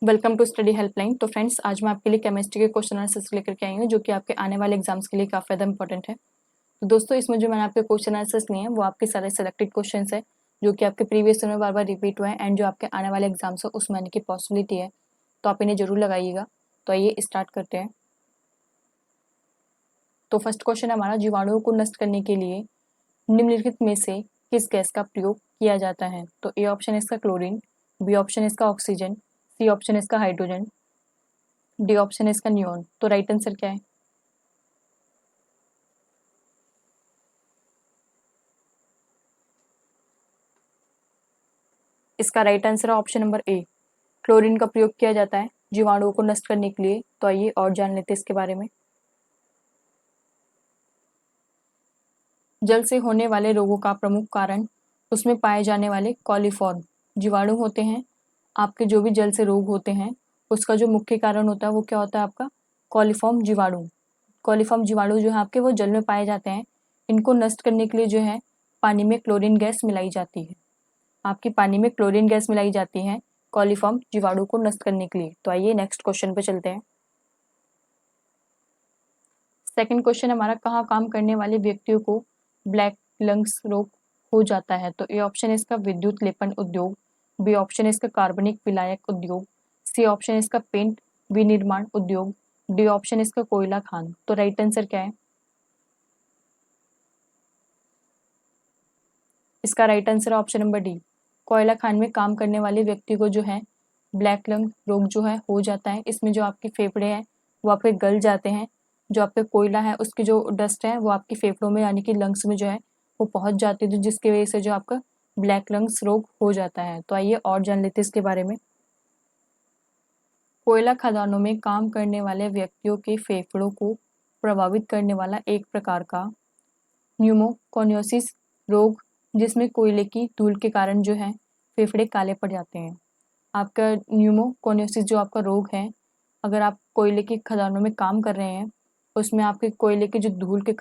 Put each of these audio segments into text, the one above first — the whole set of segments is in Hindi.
Welcome to study helpline. तो फ्रेंड्स, आज मैं आपके लिए केमिस्ट्री के क्वेश्चन आंसर्स लेकर के आई हूँ, जो कि आपके आने वाले एग्जाम्स के लिए काफ़ी ज़्यादा इंपॉर्टेंट है। तो दोस्तों, इसमें जो मैंने आपके क्वेश्चन आंसर्स लिए हैं वो आपके सारे सेलेक्टेड क्वेश्चन है, जो कि आपके प्रीवियस ईयर में बार बार रिपीट हुए हैं एंड जो आपके आने वाले एग्जाम्स है उसमें आने की पॉसिबिलिटी है, तो आप इन्हें जरूर लगाइएगा। तो आइए स्टार्ट करते हैं। तो फर्स्ट क्वेश्चन हमारा, जीवाणुओं को नष्ट करने के लिए निम्नलिखित में से किस गैस का प्रयोग किया जाता है? तो ए ऑप्शन इसका क्लोरीन, बी ऑप्शन इसका ऑक्सीजन, सी ऑप्शन इसका हाइड्रोजन, डी ऑप्शन इसका नियोन। तो राइट आंसर क्या है? इसका राइट आंसर है ऑप्शन नंबर ए, क्लोरीन का प्रयोग किया जाता है जीवाणुओं को नष्ट करने के लिए। तो आइए और जान लेते हैं इसके बारे में। जल से होने वाले रोगों का प्रमुख कारण उसमें पाए जाने वाले कॉलीफॉर्म जीवाणु होते हैं। आपके जो भी जल से रोग होते हैं उसका जो मुख्य कारण होता है वो क्या होता है? आपका कॉलीफॉर्म जीवाणु। कॉलीफॉर्म जीवाणु जो है आपके वो जल में पाए जाते हैं। इनको नष्ट करने के लिए जो है पानी में क्लोरीन गैस मिलाई जाती है। आपकी पानी में क्लोरीन गैस मिलाई जाती है कॉलीफॉर्म जीवाणु को नष्ट करने के लिए। तो आइए नेक्स्ट क्वेश्चन पे चलते हैं। सेकंड क्वेश्चन हमारा, कहाँ काम करने वाले व्यक्तियों को ब्लैक लंग्स रोग हो जाता है? तो ए ऑप्शन इसका विद्युत लेपन उद्योग, बी ऑप्शन इसका कार्बनिक विलायक उद्योग, सी ऑप्शन इसका पेंट विनिर्माण उद्योग, डी ऑप्शन इसका कोयला खान। तो राइट आंसर क्या है? इसका right answer option number D, कोयला खान में काम करने वाले व्यक्ति को जो है ब्लैक लंग रोग जो है हो जाता है। इसमें जो आपके फेफड़े हैं वो आपके गल जाते हैं। जो आपके कोयला है उसकी जो डस्ट है वो आपके फेफड़ों में यानी कि लंग्स में जो है वो पहुंच जाती है, जिसकी वजह से जो आपका ब्लैक लंग्स रोग हो जाता है। तो आइए और जान लेते हैं इसके बारे में। कोयला खदानों में काम करने वाले व्यक्तियों के फेफड़ों को प्रभावित करने वाला एक प्रकार का न्यूमोकोनियोसिस रोग, जिसमें कोयले की धूल के कारण जो है फेफड़े काले पड़ जाते हैं। आपका न्यूमोकोनियोसिस जो आपका रोग है, अगर आप कोयले की खदानों में काम कर रहे हैं उसमें आपके कोयले के जो धूल के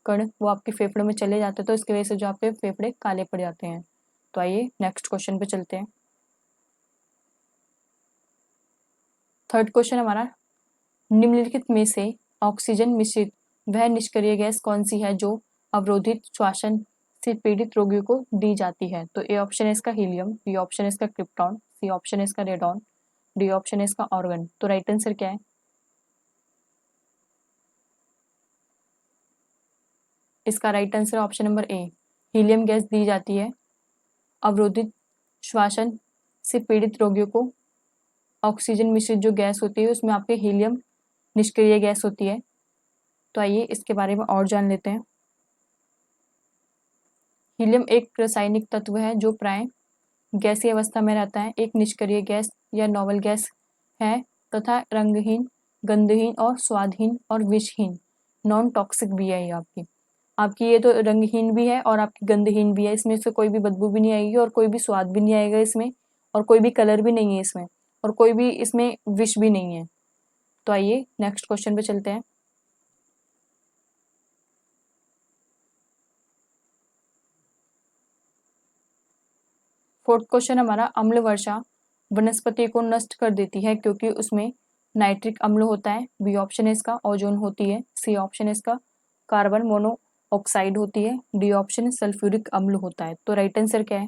कण वो आपके फेफड़ों में चले जाते हैं, तो इसकी वजह से जो आपके फेफड़े काले पड़ जाते हैं। तो आइए नेक्स्ट क्वेश्चन पे चलते हैं। थर्ड क्वेश्चन हमारा, निम्नलिखित में से ऑक्सीजन मिश्रित वह निष्क्रिय गैस कौन सी है जो अवरोधित श्वसन से पीड़ित रोगियों को दी जाती है? तो ए ऑप्शन है इसका हीलियम, बी ऑप्शन है इसका क्रिप्टॉन, सी ऑप्शन है इसका रेडॉन, डी ऑप्शन है इसका ऑर्गन। तो राइट आंसर क्या है? इसका right answer option number A, helium gas दी जाती है अवरोधित श्वसन से पीड़ित रोगियों को। ऑक्सीजन मिश्रित जो गैस होती है उसमें आपके हीलियम निष्क्रिय गैस होती है। तो आइए इसके बारे में और जान लेते हैं। हीलियम एक रासायनिक तत्व है जो प्राय गैसीय अवस्था में रहता है, एक निष्क्रिय गैस या नॉवल गैस है तथा रंगहीन, गंधहीन और स्वादहीन और विषहीन, नॉन टॉक्सिक भी है। ये आपकी ये तो रंगहीन भी है और आपकी गंधहीन भी है। इसमें से कोई भी बदबू भी नहीं आएगी और कोई भी स्वाद भी नहीं आएगा इसमें, और कोई भी कलर भी नहीं है इसमें, और कोई भी इसमें विष भी नहीं है। तो आइए नेक्स्ट क्वेश्चन पे चलते हैं। फोर्थ क्वेश्चन हमारा, अम्ल वर्षा वनस्पति को नष्ट कर देती है क्योंकि उसमें नाइट्रिक अम्ल होता है। बी ऑप्शन है इसका ओजोन होती है, सी ऑप्शन है इसका कार्बन मोनोऑक्साइड होती है, डी ऑप्शन सल्फ्यूरिक अम्ल होता है। तो राइट आंसर क्या है?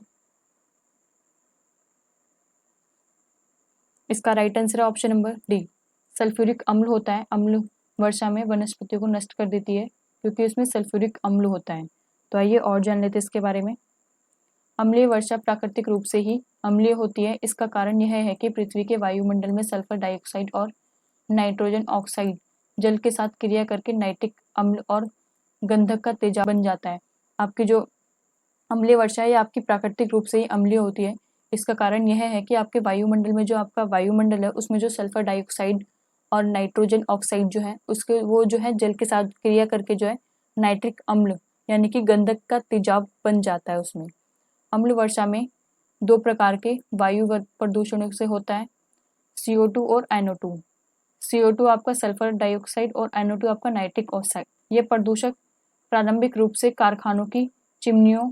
इसका राइट आंसर है ऑप्शन नंबर डी, सल्फ्यूरिक अम्ल होता है। अम्ल वर्षा में वनस्पतियों को नष्ट कर देती है क्योंकि उसमें सल्फ्यूरिक अम्ल होता है। तो आइए और जान लेते हैं इसके बारे में। अम्लीय वर्षा प्राकृतिक रूप से ही अम्लीय होती है। इसका कारण यह है कि पृथ्वी के वायुमंडल में सल्फर डाइऑक्साइड और नाइट्रोजन ऑक्साइड जल के साथ क्रिया करके नाइट्रिक अम्ल और गंधक का तेजाब बन जाता है। आपकी जो अम्लीय वर्षा है आपकी प्राकृतिक रूप से ही अम्लीय होती है। इसका कारण यह है कि आपके वायुमंडल में जो आपका वायुमंडल है उसमें जो सल्फर डाइऑक्साइड और नाइट्रोजन ऑक्साइड जो है उसके वो जो है जल के साथ क्रिया करके जो है नाइट्रिक अम्ल यानी कि गंधक का तेजाब बन जाता है उसमें। अम्ल वर्षा में दो प्रकार के वायु प्रदूषणों से होता है, CO2 और NO2। CO2 आपका सल्फर डाइऑक्साइड और NO2 आपका नाइट्रिक ऑक्साइड। ये प्रदूषक प्रारंभिक रूप से कारखानों की चिमनियों,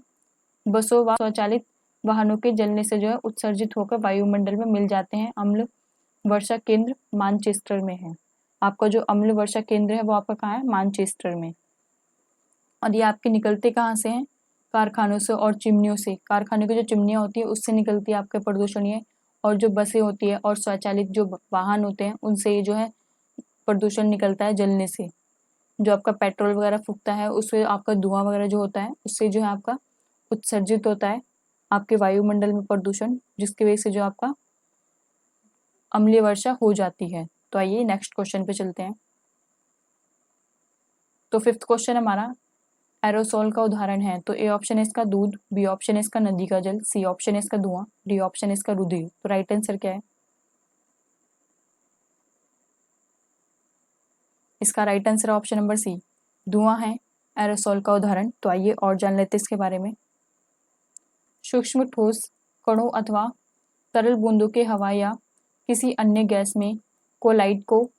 बसों व स्वचालित वाहनों के जलने से जो है उत्सर्जित होकर वायुमंडल में मिल जाते हैं। अम्ल वर्षा केंद्र मानचेस्टर में है। आपका जो अम्ल वर्षा केंद्र है वो आपका कहाँ है? मानचेस्टर में। और ये आपके निकलते कहाँ से हैं? कारखानों से और चिमनियों से। कारखानों की जो चिमनियाँ होती है उससे निकलती है आपके प्रदूषण ये, और जो बसें होती है और स्वचालित जो वाहन होते हैं उनसे ये जो है प्रदूषण निकलता है जलने से। जो आपका पेट्रोल वगैरह फूकता है उससे आपका धुआं वगैरह जो होता है उससे जो है आपका उत्सर्जित होता है आपके वायुमंडल में प्रदूषण, जिसकी वजह से जो आपका अम्लीय वर्षा हो जाती है। तो आइए नेक्स्ट क्वेश्चन पे चलते हैं। तो फिफ्थ क्वेश्चन हमारा एरोसोल का उदाहरण है। तो ए ऑप्शन है इसका दूध, बी ऑप्शन है इसका नदी का जल, सी ऑप्शन है इसका धुआं, डी ऑप्शन है इसका रुधिर। तो राइट आंसर क्या है? इसका right answer option number C, धुआं है एरोसोल का उदाहरण। तो आइए और जान लेते हैं इसके बारे में। सूक्ष्म ठोस कणों अथवा तरल बूंदों के हवा या किसी अन्य गैस में कोलाइड को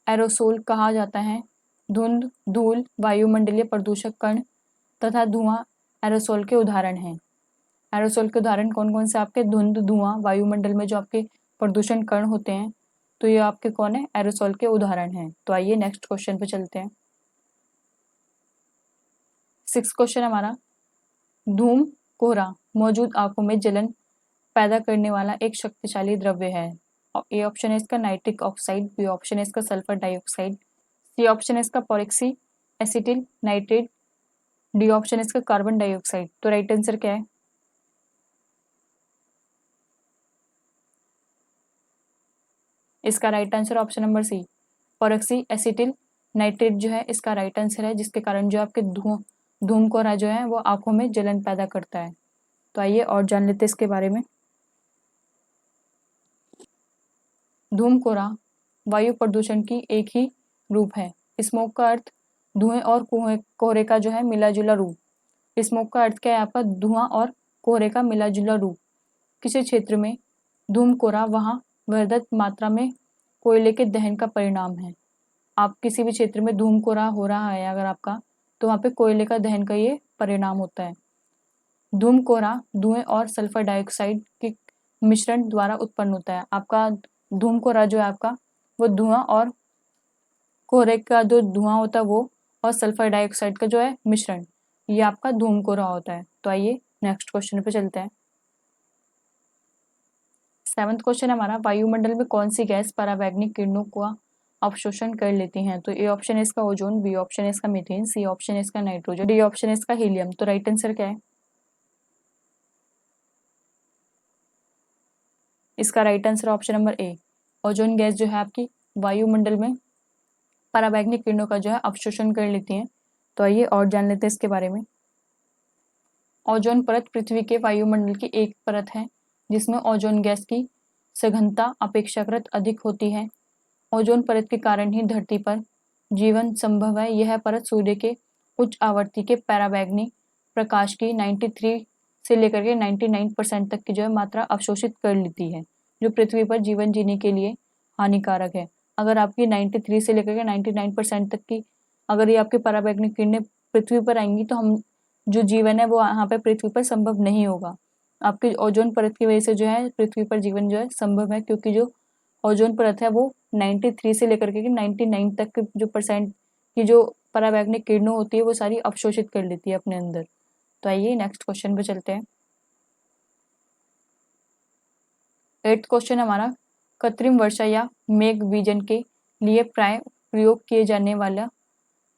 एरोसोल कहा जाता है। धुंध, धूल, वायुमंडलीय प्रदूषक कण तथा धुआं एरोसोल के उदाहरण हैं। एरोसोल के उदाहरण कौन कौन से? आपके धुंध, धुआं, वायुमंडल में जो आपके प्रदूषण कण होते हैं, तो ये आपके कौन है? एरोसोल के उदाहरण हैं। तो आइए नेक्स्ट क्वेश्चन पे चलते हैं। सिक्स क्वेश्चन हमारा, धूम कोहरा मौजूद आंखों में जलन पैदा करने वाला एक शक्तिशाली द्रव्य है। ए ऑप्शन है इसका नाइट्रिक ऑक्साइड, बी ऑप्शन है इसका सल्फर डाइऑक्साइड, सी ऑप्शन है इसका peroxy acetyl nitrate, D option है इसका कार्बन डाइऑक्साइड। तो राइट आंसर क्या है? इसका right answer option number C, peroxy acetyl nitrate जो है इसका राइट आंसर है, जिसके कारण जो आपके धूम कोहरा जो है वो आंखों में जलन पैदा करता है। तो आइए और जान लेते हैं इसके बारे में। धूम कोहरा वायु प्रदूषण की एक ही रूप है। स्मोक का अर्थ धुएं और कोहरे का जो है मिला जुला रूप। स्मोक का अर्थ क्या है? आपका धुआं और कोहरे का मिला जुला रूप। किसी क्षेत्र में धूम कोहरा वहां वर्धित मात्रा में कोयले के दहन का परिणाम है। आप किसी भी क्षेत्र में धूम कोहरा हो रहा है अगर आपका, तो वहां पे कोयले का दहन का ये परिणाम होता है। धूम कोहरा धुएं और सल्फर डाइऑक्साइड के मिश्रण द्वारा उत्पन्न होता है। आपका धूम कोहरा जो है आपका वो धुआं और कोहरे का जो धुआं होता है वो और सल्फर डाइऑक्साइड का जो है मिश्रण, ये आपका धूम कोहरा होता है। तो आइए नेक्स्ट क्वेश्चन पे चलते हैं। सेवंथ क्वेश्चन हमारा, वायुमंडल में कौन सी गैस पराबैंगनी किरणों का अवशोषण कर लेती हैं। तो ए ऑप्शन है इसका ओजोन, बी ऑप्शन है इसका मीथेन, सी ऑप्शन है इसका नाइट्रोजन, डी ऑप्शन है इसका हीलियम। तो राइट आंसर क्या है? इसका राइट आंसर ऑप्शन नंबर ए, ओजोन गैस जो है आपकी वायुमंडल में पराबैंगनी किरणों का जो है अवशोषण कर लेती हैं। तो आइए और जान लेते हैं इसके बारे में। ओजोन परत पृथ्वी के वायुमंडल की एक परत है जिसमें ओजोन गैस की सघनता अपेक्षाकृत अधिक होती है। ओजोन परत के कारण ही धरती पर जीवन संभव है। यह परत सूर्य के उच्च आवृत्ति के पराबैंगनी प्रकाश की 93 से लेकर के 99% तक की जो है मात्रा अवशोषित कर लेती है, जो पृथ्वी पर जीवन जीने के लिए हानिकारक है। अगर आपकी 93 से लेकर के 99% तक की अगर ये आपके पराबैंगनी किरणें पृथ्वी पर आएंगी तो हम जो जीवन है वो यहाँ पे पृथ्वी पर संभव नहीं होगा। आपकी ओजोन परत की वजह से जो है पृथ्वी पर जीवन जो है संभव है, क्योंकि जो ओजोन परत है वो 93 से लेकर के 99 तक के जो परसेंट की जो पराबैंगनी किरणें होती है वो सारी अवशोषित कर लेती है अपने अंदर। तो आइए नेक्स्ट क्वेश्चन पे चलते हैं। 8th क्वेश्चन हमारा, कृत्रिम वर्षा या मेघ बीजन के लिए प्राय प्रयोग किए जाने वाला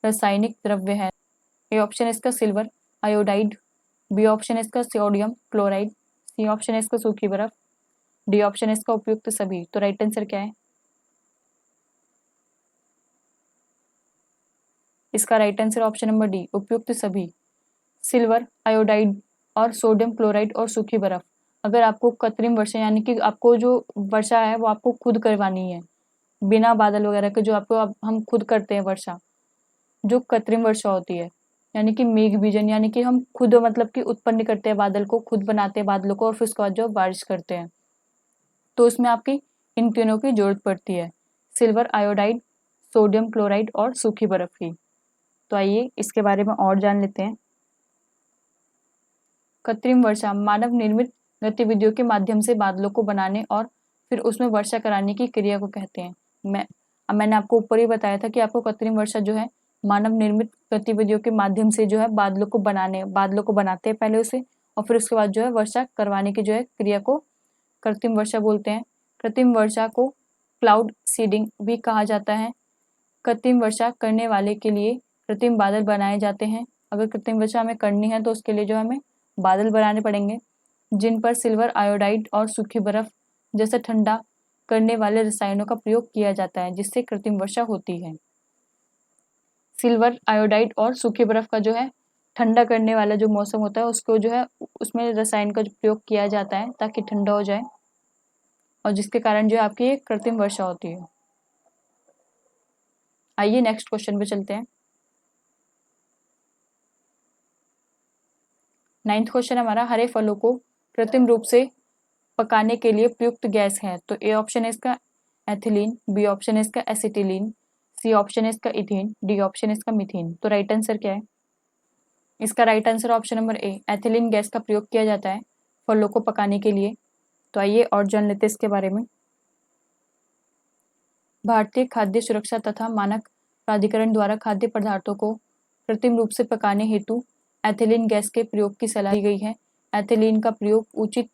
रासायनिक द्रव्य है। ए ऑप्शन है इसका सिल्वर आयोडाइड, बी ऑप्शन है इसका सोडियम क्लोराइड, सी ऑप्शन है इसका सूखी बर्फ, डी ऑप्शन है इसका उपयुक्त सभी। तो राइट आंसर क्या है? इसका right answer option number D, उपयुक्त सभी। सिल्वर आयोडाइड और सोडियम क्लोराइड और सूखी बर्फ। अगर आपको कृत्रिम वर्षा यानी कि आपको जो वर्षा है वो आपको खुद करवानी है बिना बादल वगैरह के, जो आपको हम खुद करते हैं वर्षा, जो कृत्रिम वर्षा होती है यानी कि मेघ बीजन, यानी कि हम खुद मतलब कि उत्पन्न करते हैं बादल को, खुद बनाते हैं बादलों को और फिर उसके बाद जो बारिश करते हैं, तो उसमें आपकी इन तीनों की जरूरत पड़ती है, सिल्वर आयोडाइड, सोडियम क्लोराइड और सूखी बर्फ की। तो आइए इसके बारे में और जान लेते हैं। कृत्रिम वर्षा मानव निर्मित गतिविधियों के माध्यम से बादलों को बनाने और फिर उसमें वर्षा कराने की क्रिया को कहते हैं। मैंने आपको ऊपर ही बताया था कि आपको कृत्रिम वर्षा जो है मानव निर्मित गतिविधियों के माध्यम से जो है बादलों को बनाते हैं पहले उसे, और फिर उसके बाद जो है वर्षा करवाने की जो है क्रिया को कृत्रिम वर्षा बोलते हैं। कृत्रिम वर्षा को क्लाउड सीडिंग भी कहा जाता है। कृत्रिम वर्षा करने वाले के लिए कृत्रिम बादल बनाए जाते हैं। अगर कृत्रिम वर्षा हमें करनी है तो उसके लिए जो हमें बादल बनाने पड़ेंगे, जिन पर सिल्वर आयोडाइड और सूखी बर्फ जैसे ठंडा करने वाले रसायनों का प्रयोग किया जाता है, जिससे कृत्रिम वर्षा होती है। सिल्वर आयोडाइड और सूखी बर्फ का जो है ठंडा करने वाला जो मौसम होता है उसको जो है उसमें रसायन का प्रयोग किया जाता है ताकि ठंडा हो जाए, और जिसके कारण जो है आपकी कृत्रिम वर्षा होती है। आइए नेक्स्ट क्वेश्चन पे चलते हैं। 9th क्वेश्चन हमारा, हरे फलों को कृत्रिम रूप से पकाने के लिए प्रयुक्त गैस है। तो ए ऑप्शन है इसका एथिलीन, बी ऑप्शन है इसका एसिटिलीन, सी ऑप्शन है इसका इथेन, डी ऑप्शन है इसका मीथेन। तो राइट आंसर क्या है? इसका राइट आंसर ऑप्शन नंबर ए, एथिलीन गैस का प्रयोग किया जाता है फलों को पकाने के लिए। तो आइए और जान लेते हैं इसके बारे में। भारतीय खाद्य सुरक्षा तथा मानक प्राधिकरण द्वारा खाद्य पदार्थों को कृत्रिम रूप से पकाने हेतु एथिलीन गैस के प्रयोग की सलाह दी गई है। एथिलीन का प्रयोग उचित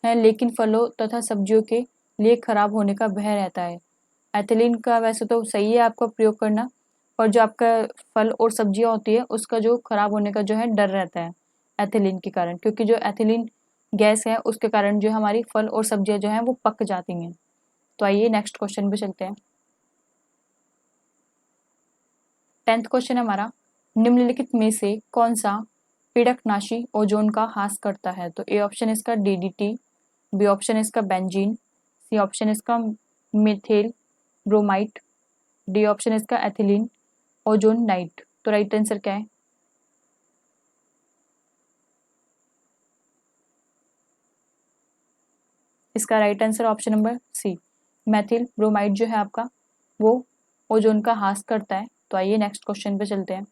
है, लेकिन फलों तथा सब्जियों के लिए खराब होने का भय रहता है। एथिलीन का वैसे तो सही है आपका प्रयोग करना, पर जो आपका फल और सब्जियां होती है उसका जो खराब होने का जो है डर रहता है एथिलीन के कारण, क्योंकि जो एथिलीन गैस है उसके कारण जो हमारी फल और सब्जियां जो हैं वो पक जाती हैं। तो आइए नेक्स्ट क्वेश्चन पे चलते हैं। 10th क्वेश्चन हमारा, निम्नलिखित में से कौन सा पीड़कनाशी ओजोन का ह्रास करता है? तो ए ऑप्शन इसका डीडीटी, बी ऑप्शन इसका बेंजीन, सी ऑप्शन इसका मिथेल ब्रोमाइड, डी ऑप्शन इसका एथिलीन ओजोन नाइट। तो राइट आंसर क्या है? इसका right answer option number C, methyl bromide जो है आपका वो ओजोन का ह्रास करता है। तो आइए नेक्स्ट क्वेश्चन पे चलते हैं।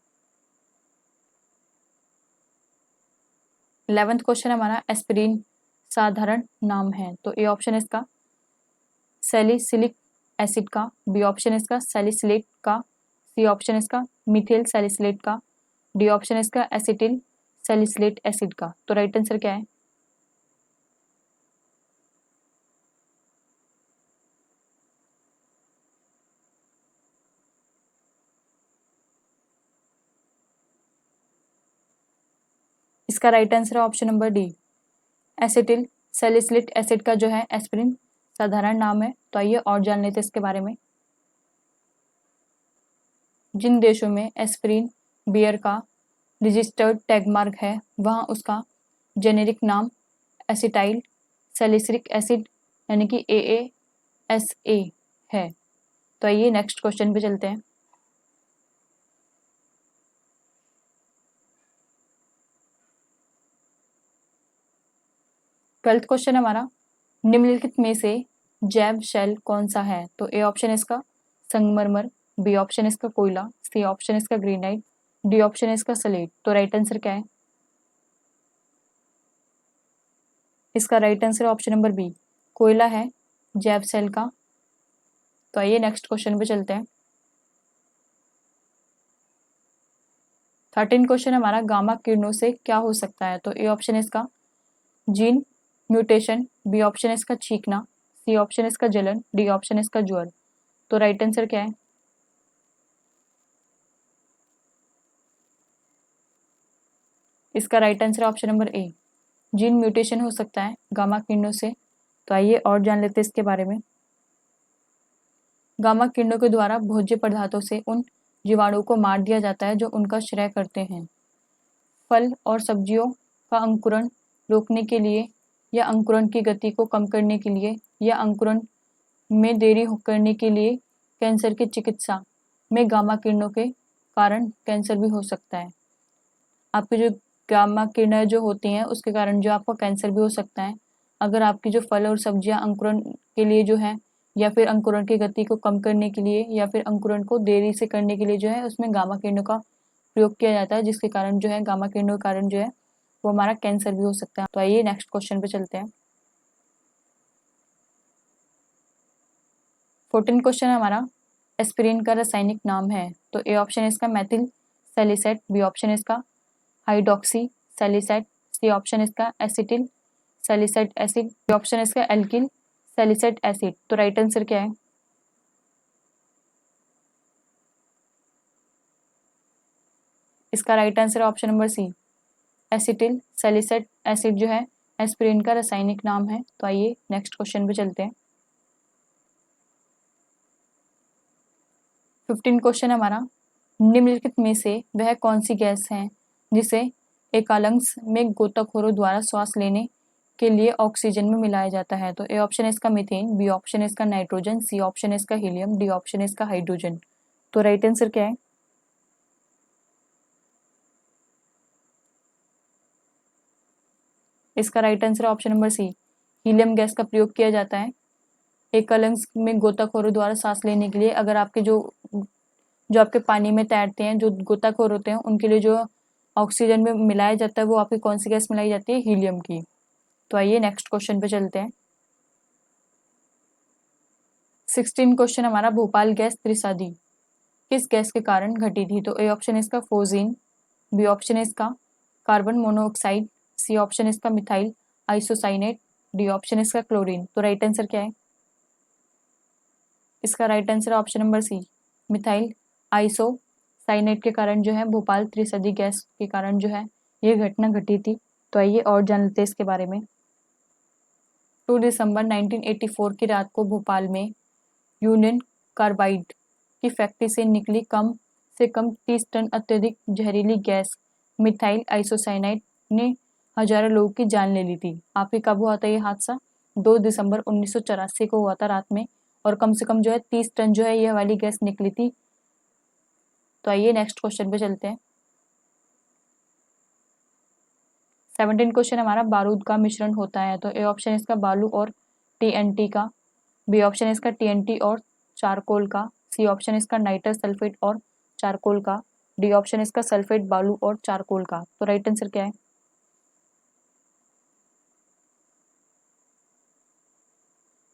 11th क्वेश्चन हमारा, एस्पिरिन साधारण नाम है। तो ए ऑप्शन इसका सैलिसिलिक एसिड का, बी ऑप्शन इसका सैलिसिलेट का, सी ऑप्शन इसका मिथेल सैलिसिलेट का, डी ऑप्शन इसका एसिटिल सैलिसिलेट एसिड का। तो राइट आंसर क्या है? इसका राइट आंसर है option number D, acetyl salicylic acid का जो है एस्पिरिन साधारण नाम है। तो आइए और जान लेते हैं इसके बारे में। जिन देशों में एस्पिरिन बियर का रजिस्टर्ड टैगमार्क है वहाँ उसका जेनेरिक नाम एसिटाइल सैलिसिलिक एसिड यानी कि AASA है। तो आइए नेक्स्ट क्वेश्चन पे चलते हैं। 12th क्वेश्चन हमारा, निम्नलिखित में से जैव शेल कौन सा है? तो ए ऑप्शन इसका संगमरमर, बी ऑप्शन इसका कोयला, सी ऑप्शन इसका ग्रेनाइट, डी ऑप्शन इसका सलेट। तो राइट आंसर क्या है? इसका right answer option number B, कोयला है जैव सेल का। तो आइए नेक्स्ट क्वेश्चन पे चलते हैं। 13 क्वेश्चन हमारा, गामा किरणों से क्या हो सकता है? तो ए ऑप्शन इसका जीन म्यूटेशन, बी ऑप्शन इसका छींकना, सी ऑप्शन इसका जलन, डी ऑप्शन इसका ज्वर। तो राइट आंसर क्या है? इसका राइट आंसर ऑप्शन नंबर ए, जीन म्यूटेशन हो सकता है गामा किरणों से। तो आइए और जान लेते हैं इसके बारे में। गामा किरणों के द्वारा भोज्य पदार्थों से उन जीवाणुओं को मार दिया जाता है जो उनका श्रय करते हैं। फल और सब्जियों का अंकुरण रोकने के लिए या अंकुरण की गति को कम करने के लिए या अंकुरण में देरी करने के लिए कैंसर की चिकित्सा में गामा किरणों के कारण कैंसर भी हो सकता है। आपकी जो गामा किरणें जो होती हैं उसके कारण जो आपको कैंसर भी हो सकता है। अगर आपकी जो फल और सब्जियां अंकुरण के लिए जो है या फिर अंकुरण की गति को कम करने के लिए या फिर अंकुरण को देरी से करने के लिए जो है उसमें गामा किरणों का प्रयोग किया जाता है, जिसके कारण जो है गामा किरणों के कारण जो है वो हमारा कैंसर भी हो सकता है। तो आइए नेक्स्ट क्वेश्चन पे चलते हैं। 14 क्वेश्चन है हमारा, एस्पिरिन का रासायनिक नाम है। तो ए ऑप्शन इसका मेथिल सैलिसाइड, बी ऑप्शन इसका हाइड्रोक्सी सैलिसाइड, सी ऑप्शन इसका acetyl salicylic acid, D option इसका एल्किल सैलिसाइड एसिड। तो राइट आंसर क्या है? इसका right answer option number C, acetyl salicylic acid जो है एस्पिरिन का रासायनिक नाम है। तो आइए नेक्स्ट क्वेश्चन पे चलते हैं। 15 क्वेश्चन हमारा, निम्नलिखित में से वह कौन सी गैस है जिसे एकालंग्स में गोताखोरों द्वारा श्वास लेने के लिए ऑक्सीजन में मिलाया जाता है? तो ए ऑप्शन इसका मीथेन, बी ऑप्शन इसका नाइट्रोजन, सी ऑप्शन इसका हीलियम, डी ऑप्शन इसका हाइड्रोजन। तो राइट आंसर क्या है? इसका right answer option number C, helium gas का प्रयोग किया जाता है एकालंग्स में गोताखोरों द्वारा सांस लेने के लिए। अगर आपके जो आपके पानी में तैरते हैं, जो गोताखोर होते हैं, उनके लिए जो ऑक्सीजन में मिलाया जाता है वो आपकी कौन सी गैस मिलाई जाती है? हीलियम की। तो आइए नेक्स्ट क्वेश्चन पे चलते हैं। 16 क्वेश्चन हमारा, भोपाल गैस त्रिसादी किस गैस के कारण घटी थी? तो ए ऑप्शन इसका फोजीन, बी ऑप्शन इसका कार्बन मोनोऑक्साइड, सी ऑप्शन इसका मिथाइल आइसोसाइनेट, डी ऑप्शन इसका क्लोरीन। तो राइट आंसर क्या है? इसका right answer option number C, methyl isocyanate के कारण जो है भोपाल त्रिसदी गैस के कारण जो है ये घटना घटी थी। तो आइए और जान लेते हैं इसके बारे में। 2 दिसंबर 1984 की रात को भोपाल में यूनियन कार्बाइड की फैक्ट्री से निकली कम से कम 30 टन अत्यधिक जहरीली गैस मिथाइल आइसोसाइनाइड ने हजारों लोगों की जान ले ली थी। आपके कब हुआ था ये हादसा? 2 दिसंबर 1984 को हुआ था रात में, और कम से कम जो है 30 टन जो है यह वाली गैस निकली थी। तो आइए नेक्स्ट क्वेश्चन पे चलते हैं। 17 क्वेश्चन हमारा, बारूद का मिश्रण होता है। तो ए ऑप्शन इसका बालू और टीएनटी का, बी ऑप्शन इसका टीएनटी और चारकोल का, सी ऑप्शन इसका नाइट्रस सल्फेट और चारकोल का, डी ऑप्शन इसका सल्फेट बालू और चारकोल का। तो राइट आंसर क्या है?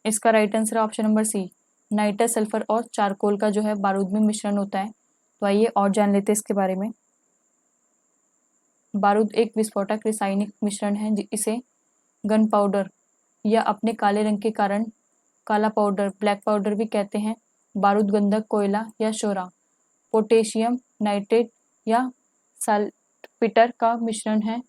इसका right answer option number C, nitrous sulphur और चारकोल का जो है बारूद में मिश्रण होता है। तो आइए और जान लेते हैं इसके बारे में। बारूद एक विस्फोटक रासायनिक मिश्रण है, इसे गन पाउडर या अपने काले रंग के कारण काला पाउडर, ब्लैक पाउडर भी कहते हैं। बारूद गंधक कोयला या शोरा, पोटेशियम नाइट्रेट या साल्टपीटर का मिश्रण है,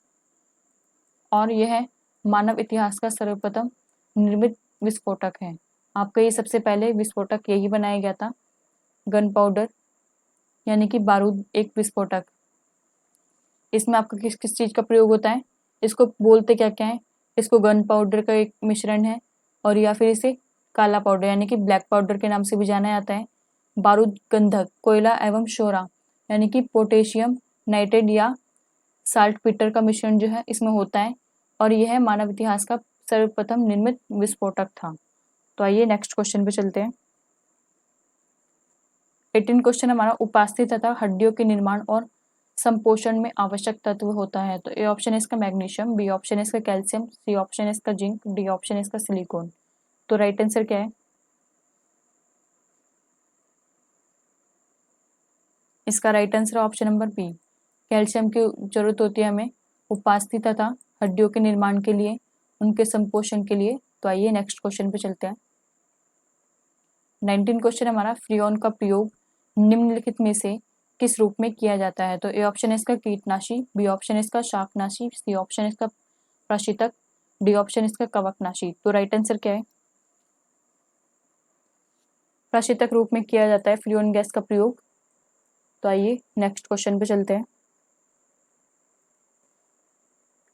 और यह मानव इतिहास का सर्वप्रथम निर्मित विस्फोटक है। आपका ये सबसे पहले विस्फोटक यही बनाया गया था, गन पाउडर यानी कि बारूद एक विस्फोटक। इसमें आपका किस किस चीज़ का प्रयोग होता है? इसको बोलते क्या क्या है? इसको गन पाउडर का एक मिश्रण है, और या फिर इसे काला पाउडर यानी कि ब्लैक पाउडर के नाम से भी जाना जाता है। बारूद गंधक कोयला एवं शोरा यानी कि पोटेशियम नाइट्रेट या साल्टपीटर का मिश्रण जो है इसमें होता है, और यह मानव इतिहास का सर्वप्रथम निर्मित विस्फोटक था। तो आइए नेक्स्ट क्वेश्चन पे चलते हैं। 18 क्वेश्चन हमारा, उपास्थि तथा हड्डियों के निर्माण और संपोषण में आवश्यक तत्व होता है। तो ए ऑप्शन इसका मैग्नीशियम, बी ऑप्शन इसका कैल्शियम, सी ऑप्शन इसका जिंक, डी ऑप्शन इसका सिलिकॉन। तो राइट आंसर क्या है? इसका right answer option number B, calcium की जरूरत होती है हमें उपास्थि तथा हड्डियों के निर्माण के लिए, उनके संपोषण के लिए। तो आइए नेक्स्ट क्वेश्चन पे चलते हैं। 19 क्वेश्चन हमारा, फ्रियोन का प्रयोग निम्नलिखित में से किस रूप में किया जाता है? तो ए ऑप्शन इसका कीटनाशी, बी ऑप्शन इसका शाकनाशी, सी ऑप्शन इसका प्रशीतक, डी ऑप्शन इसका कवकनाशी। तो राइट आंसर क्या है? प्रशीतक रूप में किया जाता है फ्रियोन गैस का प्रयोग। तो आइए नेक्स्ट क्वेश्चन पे चलते हैं।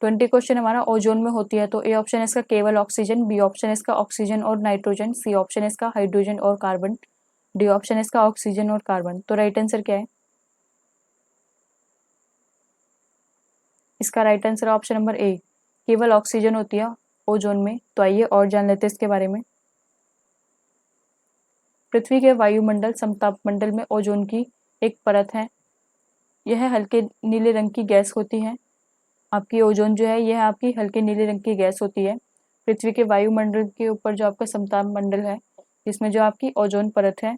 20 क्वेश्चन हमारा, ओजोन में होती है। तो ए ऑप्शन इसका केवल ऑक्सीजन, बी ऑप्शन इसका ऑक्सीजन और नाइट्रोजन, सी ऑप्शन इसका हाइड्रोजन और कार्बन, डी ऑप्शन इसका ऑक्सीजन और कार्बन। तो राइट आंसर क्या है? इसका राइट आंसर ऑप्शन नंबर ए, केवल ऑक्सीजन होती है ओजोन में। तो आइए और जान लेते हैं इसके बारे में। पृथ्वी के वायुमंडल समतापमंडल में ओजोन की एक परत है। यह हल्के नीले रंग की गैस होती है। आपकी ओजोन जो है यह आपकी हल्के नीले रंग की गैस होती है। पृथ्वी के वायुमंडल के ऊपर जो आपका समताप मंडल है जिसमें जो आपकी ओजोन परत है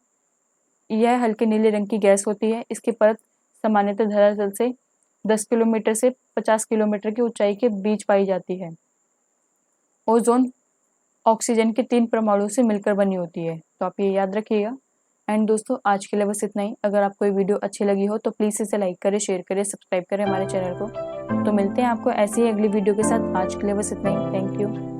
यह हल्के नीले रंग की गैस होती है। इसकी परत सामान्यतः धरातल से 10 किलोमीटर से 50 किलोमीटर की ऊंचाई के बीच पाई जाती है। ओजोन ऑक्सीजन के 3 परमाणु से मिलकर बनी होती है, तो आप ये याद रखिएगा। एंड दोस्तों आज के लिए बस इतना ही। अगर आपको ये वीडियो अच्छी लगी हो तो प्लीज़ इसे लाइक करें, शेयर करें, सब्सक्राइब करें हमारे चैनल को। तो मिलते हैं आपको ऐसी ही अगली वीडियो के साथ। आज के लिए बस इतना ही। Thank you.